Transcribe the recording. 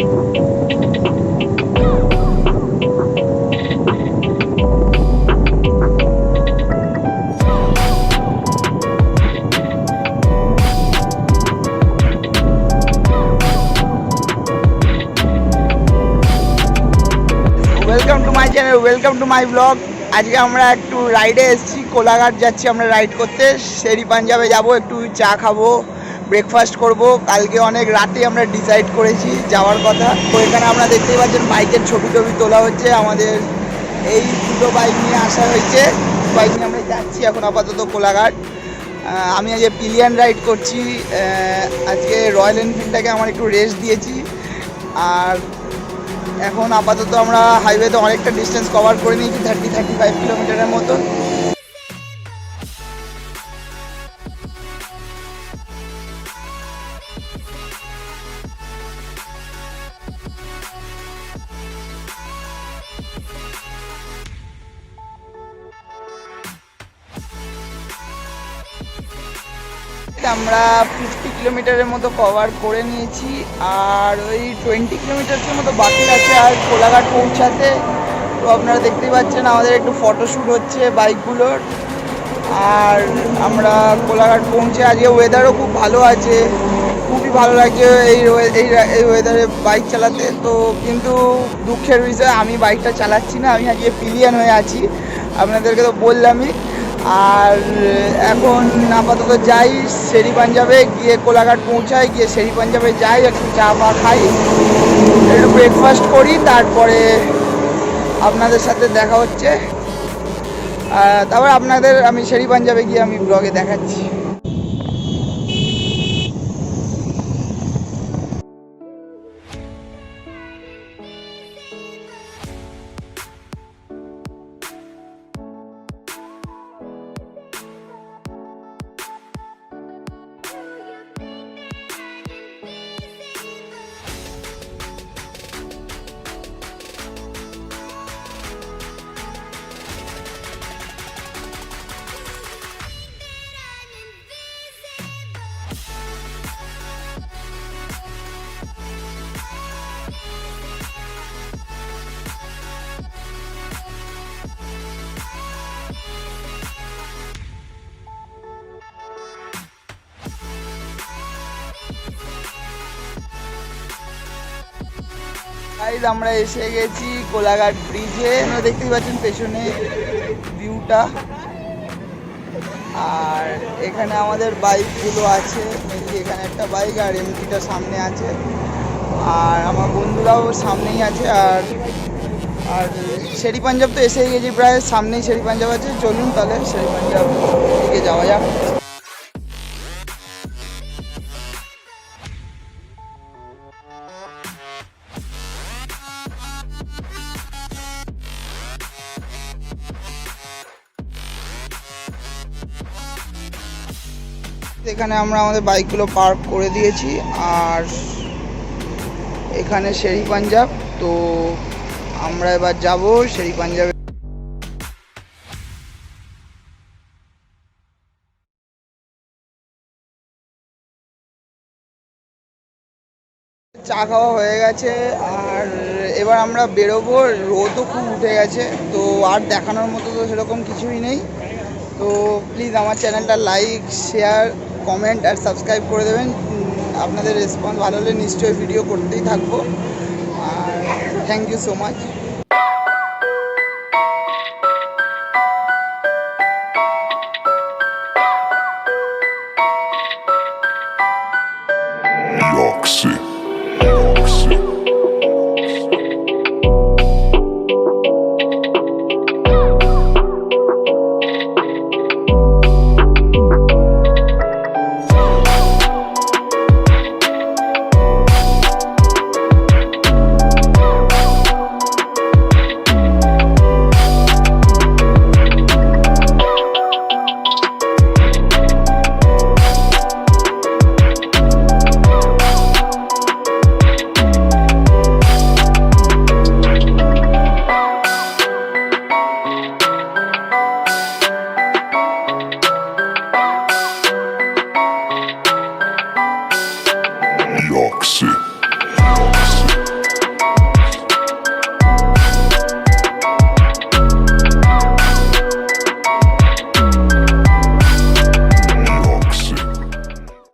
Welcome to my channel, welcome to my blog. আজকে আমরা একটু রাইডে এসেছি, কোলাঘাট যাচ্ছি আমরা রাইড করতে। শের ই পাঞ্জাবে যাব, একটু চা খাবো, ব্রেকফাস্ট করব। কালকে অনেক রাতে আমরা ডিসাইড করেছি যাওয়ার কথা। তো এখানে আমরা দেখতেই পাচ্ছেন বাইকের ছবি টবি তোলা হচ্ছে। আমাদের এই দুটো বাইক নিয়ে আসা হয়েছে, বাইক নিয়ে আমরা যাচ্ছি এখন আপাতত কোলাঘাট। আমি আজকে পিলিয়ন রাইড করছি। আজকে রয়্যাল এনফিল্ডটাকে আমার একটু রেস্ট দিয়েছি। আর এখন আপাতত আমরা হাইওয়েতে অনেকটা ডিস্টেন্স কভার করে নিয়েছি, 30-35 কিলোমিটারের মতন। আমরা 50 কিলোমিটারের মতো কভার করে নিয়েছি, আর ওই 20 কিলোমিটারের মতো বাকি আছে আর কোলাঘাট পৌঁছাতে। তো আপনারা দেখতেই পাচ্ছেন আমাদের একটু ফটোশ্যুট হচ্ছে বাইকগুলোর। আর আমরা কোলাঘাট পৌঁছে, আজকে ওয়েদারও খুব ভালো আছে, খুবই ভালো লাগছে এই ওয়েদারে বাইক চালাতে। তো কিন্তু দুঃখের বিষয় আমি বাইকটা চালাচ্ছি না, আমি আজকে পিলিয়ন হয়ে আছি, আপনাদেরকে তো বললামই। আর এখন আপাতত যাই শের ই পাঞ্জাবে, গিয়ে কোলাঘাট পৌঁছাই, গিয়ে শের ই পাঞ্জাবে যাই, একটু চা ফা খাই, একটু ব্রেকফাস্ট করি, তারপরে আপনাদের সাথে দেখা হচ্ছে। তারপর আপনাদের আমি শের ই পাঞ্জাবে গিয়ে আমি ব্লগে দেখাচ্ছি। আমরা এসে গেছি কোলাঘাট ব্রিজে, আপনারা দেখতেই পাচ্ছেন পেছনে ভিউটা। আর এখানে আমাদের বাইকগুলো আছে, এখানে একটা বাইক আর এমটিটা সামনে আছে, আর আমার বন্ধুরাও সামনেই আছে। আর আর শের ই পাঞ্জাব তো এসেই গেছি, প্রায় সামনেই শের ই পাঞ্জাব আছে। চলুন তাহলে শের ই পাঞ্জাব দিকে যাওয়া যাক। এখানে আমরা আমাদের বাইকগুলো পার্ক করে দিয়েছি, আর এখানে শের ই পাঞ্জাব। তো আমরা এবার যাব শের ই পাঞ্জাবে। চা খাওয়া হয়ে গেছে, আর এবার আমরা বেরোবো। রোদও খুব উঠে গেছে, তো আর দেখানোর মতো তো সেরকম কিছুই নেই। তো প্লিজ আমার চ্যানেলটা লাইক, শেয়ার, কমেন্ট আর সাবস্ক্রাইব করে দেবেন। আপনাদের রেসপন্স ভালো হলে নিশ্চয়ই ভিডিও করতেই থাকবো। আর thank you so much. York City.